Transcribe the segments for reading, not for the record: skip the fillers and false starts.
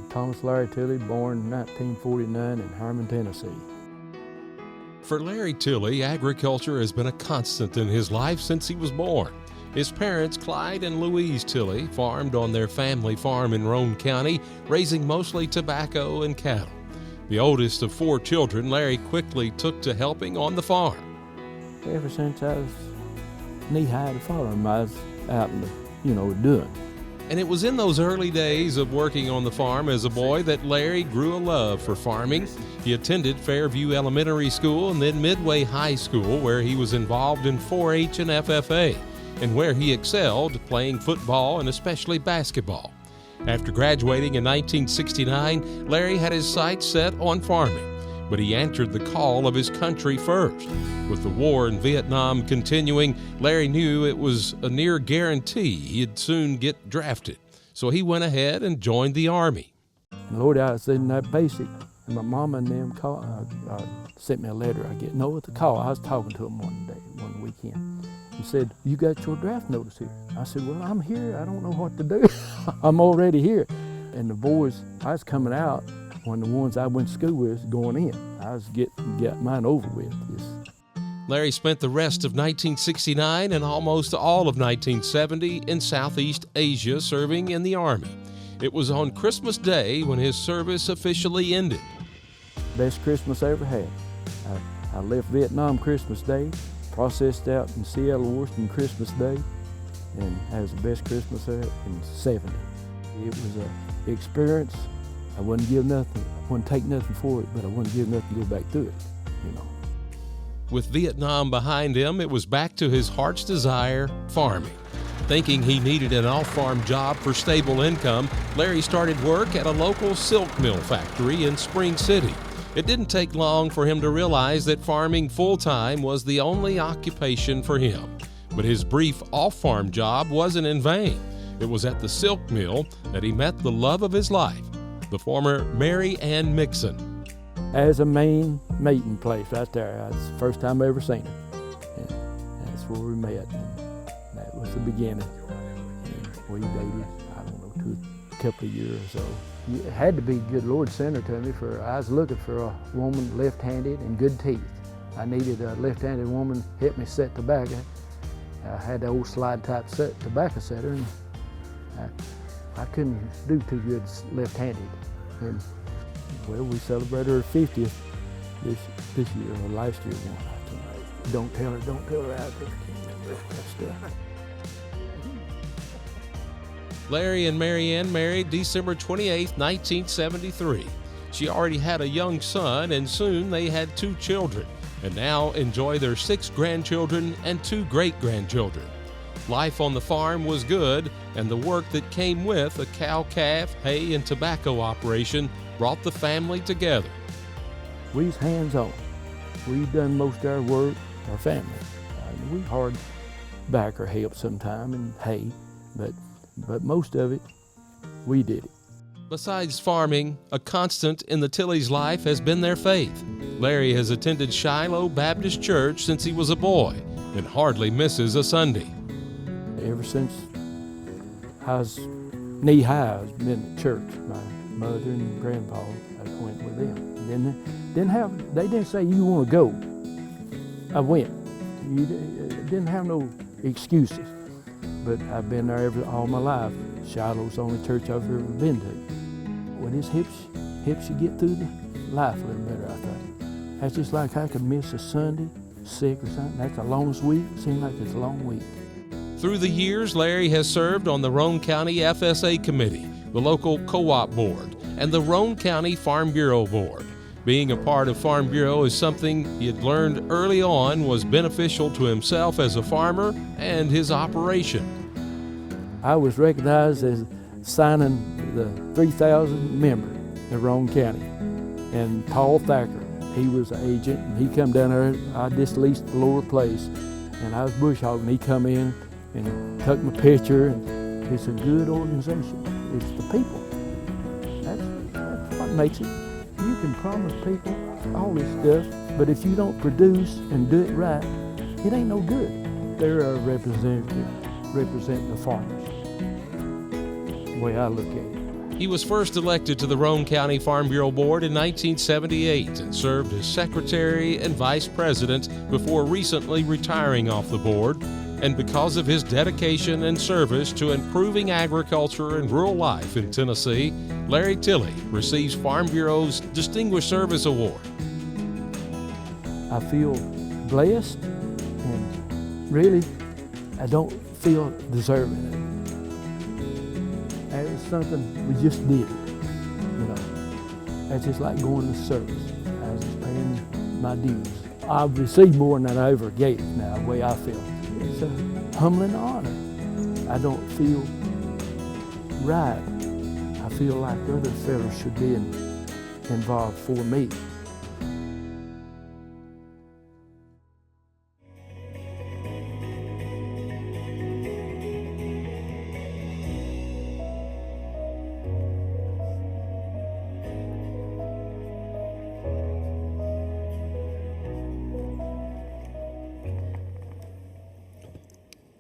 Thomas Larry Tilley, born in 1949 in Harmon, Tennessee. For Larry Tilley, agriculture has been a constant in his life since he was born. His parents, Clyde and Louise Tilley, farmed on their family farm in Roane County, raising mostly tobacco and cattle. The oldest of 4 children, Larry quickly took to helping on the farm. Ever since I was knee-high to farm, I was out in the, doing. And it was in those early days of working on the farm as a boy that Larry grew a love for farming. He attended Fairview Elementary School and then Midway High School, where he was involved in 4-H and FFA, and where he excelled playing football and especially basketball. After graduating in 1969, Larry had his sights set on farming, but he answered the call of his country first. With the war in Vietnam continuing, Larry knew it was a near guarantee he'd soon get drafted. So he went ahead and joined the Army. Lord, I was in that basic, and my mama and them sent me a letter. With the call. I was talking to them one weekend. He said, "You got your draft notice here." I said, "Well, I'm here. I don't know what to do. I'm already here." And the boys, I was coming out when the ones I went to school with was going in. I was getting mine over with. Larry spent the rest of 1969 and almost all of 1970 in Southeast Asia serving in the Army. It was on Christmas Day when his service officially ended. Best Christmas I ever had. I left Vietnam Christmas Day, processed out in Seattle, Washington Christmas Day, and that was the best Christmas I had in 70. It was an experience. I wouldn't give nothing, I wouldn't take nothing for it, but I wouldn't give nothing to go back to it, With Vietnam behind him, it was back to his heart's desire, farming. Thinking he needed an off-farm job for stable income, Larry started work at a local silk mill factory in Spring City. It didn't take long for him to realize that farming full-time was the only occupation for him. But his brief off-farm job wasn't in vain. It was at the silk mill that he met the love of his life, the former Mary Ann Mixon. As a main meeting place right there. That's the first time I ever seen her. And that's where we met. And that was the beginning. And we dated, a couple of years or so. It had to be good Lord sent her to me. I was looking for a woman left-handed and good teeth. I needed a left-handed woman to help me set tobacco. I had the old slide type tobacco setter, and I couldn't do too good left-handed. And well, we celebrated her 50th this year, or last year. Don't tell her out there. That stuff. Larry and Mary Ann married December 28, 1973. She already had a young son, and soon they had 2 children, and now enjoy their 6 grandchildren and 2 great-grandchildren. Life on the farm was good, and the work that came with a cow-calf, hay, and tobacco operation brought the family together. We was hands-on. We done most of our work, our family. We hard back or help sometime and hay, but most of it, we did it. Besides farming, a constant in the Tilley's life has been their faith. Larry has attended Shiloh Baptist Church since he was a boy and hardly misses a Sunday. Ever since I was knee-high, I've been at church. My mother and grandpa, I went with them. They didn't say, "You want to go." I went. Didn't have no excuses. But I've been there all my life. Shiloh's the only church I've ever been to. When it helps you get through the life a little better, I think. That's just like I could miss a Sunday, sick or something. That's the longest week. It seems like it's a long week. Through the years, Larry has served on the Roane County FSA Committee, the local co-op board, and the Roane County Farm Bureau Board. Being a part of Farm Bureau is something he had learned early on was beneficial to himself as a farmer and his operation. I was recognized as signing the 3,000 member of Roane County. And Paul Thacker, he was an agent, and he come down there. I just leased the lower place, and I was bush hogging. He come in and took my picture, and it's a good organization. It's the people. That's what makes it. You can promise people all this stuff, but if you don't produce and do it right, it ain't no good. they're our representative, representing the farmers, the way I look at it. He was first elected to the Roane County Farm Bureau Board in 1978 and served as secretary and vice president before recently retiring off the board. And because of his dedication and service to improving agriculture and rural life in Tennessee, Larry Tilley receives Farm Bureau's Distinguished Service Award. I feel blessed, and really, I don't feel deserving of it. That was something we just did, you know. That's just like going to service. I was just paying my dues. I've received more than I ever gave now, the way I feel. It's a humbling honor. I don't feel right. I feel like other fellows should be involved for me.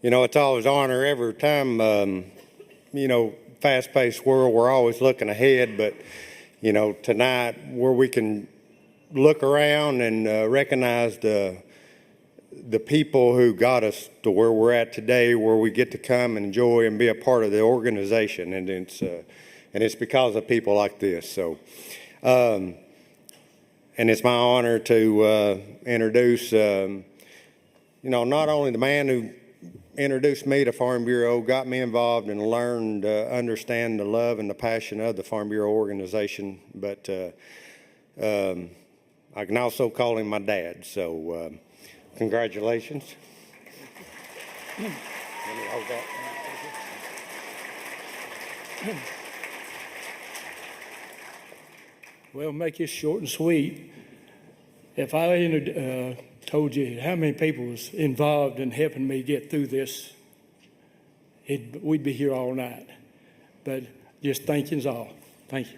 You know, it's always an honor every time, you know, fast-paced world, we're always looking ahead, but, you know, tonight where we can look around and recognize the people who got us to where we're at today, where we get to come and enjoy and be a part of the organization, and it's because of people like this. So, and it's my honor to introduce, you know, not only the man who introduced me to Farm Bureau, got me involved and learned to understand the love and the passion of the Farm Bureau organization, but I can also call him my dad, so congratulations. Let me hold that. Well, make this short and sweet. If I told you how many people was involved in helping me get through this, we'd be here all night. But just thank yous all. Thank you.